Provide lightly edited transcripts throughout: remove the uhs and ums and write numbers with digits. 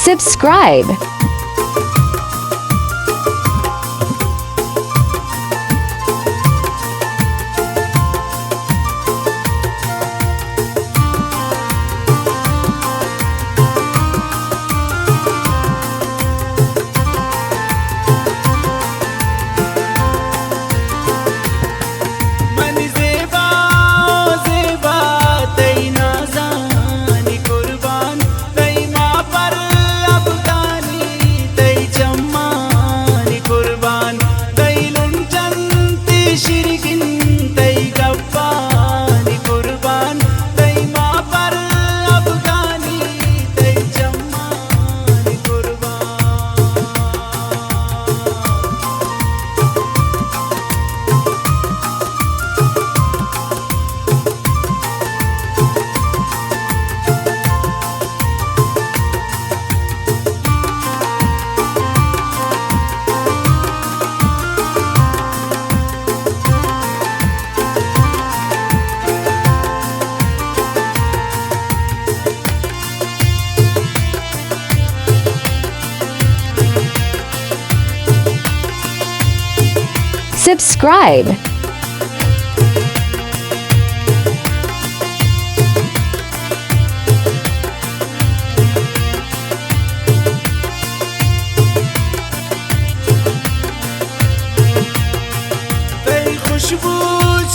Subscribe. Subscribe. तेरी खुशबू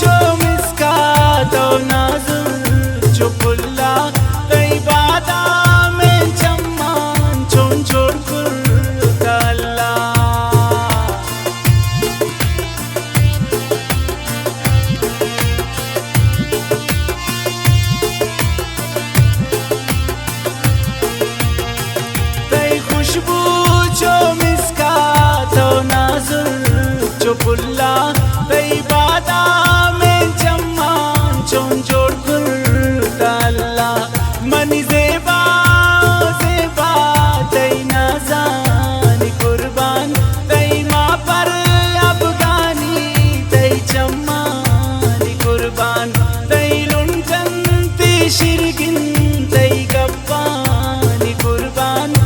जो मिस्कात और नाज़ुक जो फुल्ला तेरी बादाम में चम्मन छोड़ छोड़ कुर्ताला खुशबू जो मिस्कात और नाज़ुक जो फुल्ला तेरी बादाम में चम्मन छोड़ छोड़ कुर्ताला मनी ज़ेबा ज़ेबा तेरी नाज़ानी कुर्बान तेरी माँ पर अफ़गानी तेरी चम्मानी कुर्बान तेरी लुंठन ती शिरगिन तेरी गप्पानी कुर्बान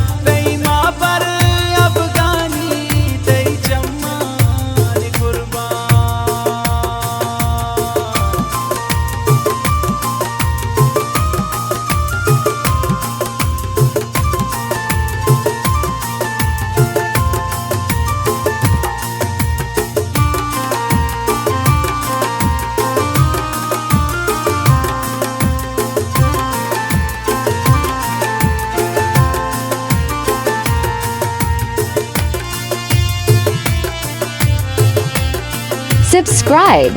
Subscribe.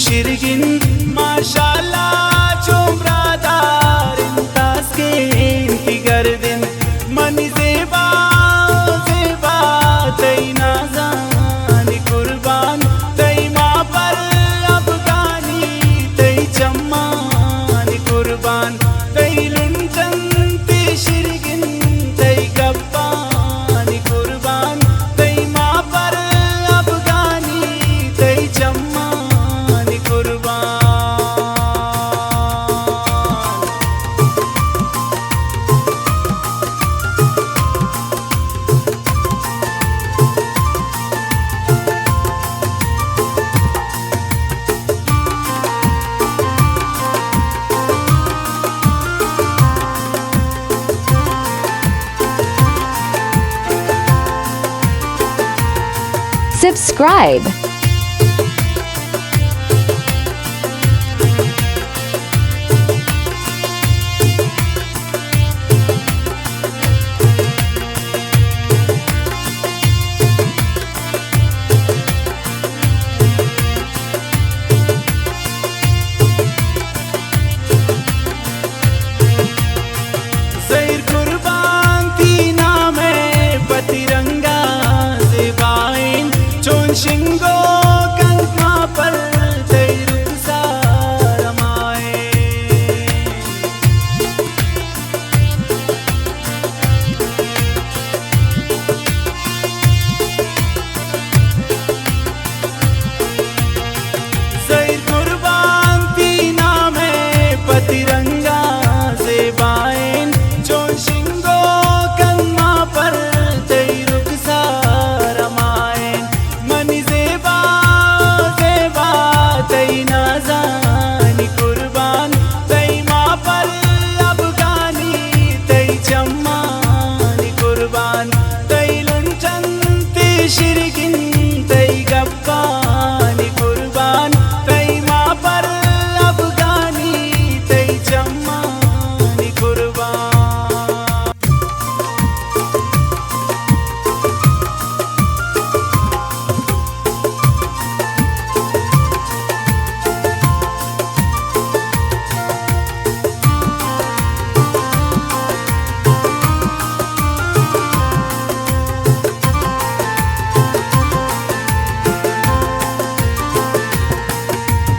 शिरगिन माशाल्लाह चोमरादार इंतास के इंती गर्दिन मनी ज़ेबा ज़ेबा तेरी नाज़ानी कुर्बान तेरी माँ पर अफ़गानी तेरी चम्मानी कुर्बान तेरी लुंठन ती शिरगिन तेरी गप्पानी कुर्बान तेरी माँ पर अफ़गानी तेरी चम्मा Subscribe. ज़ैर कुर्बान थी नामे पतिरंगा ज़ेबाइन चोन शिंगो कंकमा पर तैरुक सारमाए ज़ैर कुर्बान थी नामे पतिरंगा ज़ेबाइन चोन शिंगो कंकमा पर तैरुक सारमाए मनी ज़ेबा ज़ेबा तई नाज़ानी कुर्बान तई माँ पर अफगानी तई चम्मानी कुर्बान तई लुंचन ती शिरगिन तई गप्पानी कुर्बान तई माँ पर अफगानी तई चम्मानी कुर्बान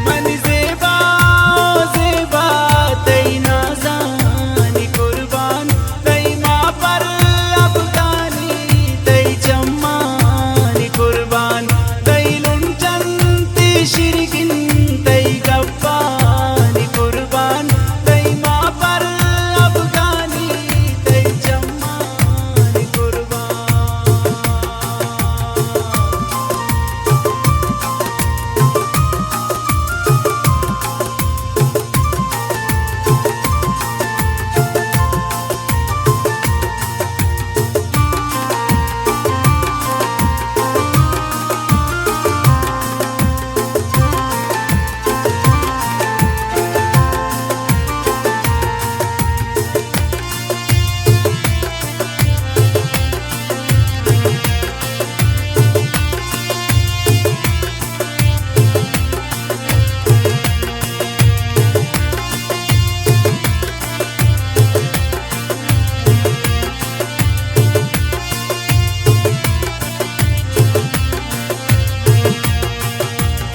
मनी ज़ेबा ज़ेबा तई नाज़ानी कुर्बान तई माँ पर अफगानी तई चम्मानी कुर्बान तई लुंचन ती शिरगिन तई गप्पानी कुर्बान तई माँ पर अफगानी तई चम्मानी कुर्बान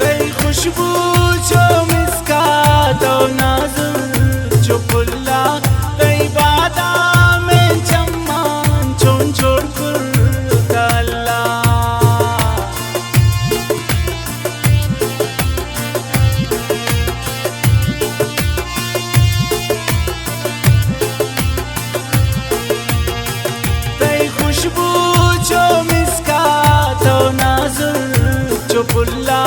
तई खुशबू जो मिस्कात और नाज़ुक जो पुल्ला तई बादाम में चम्मान चोन छोड़ कुर्ताला तई खुशबू जो मिस्कात और नाज़ुक जो पुल्ला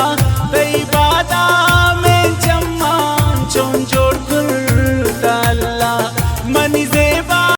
तई बादाम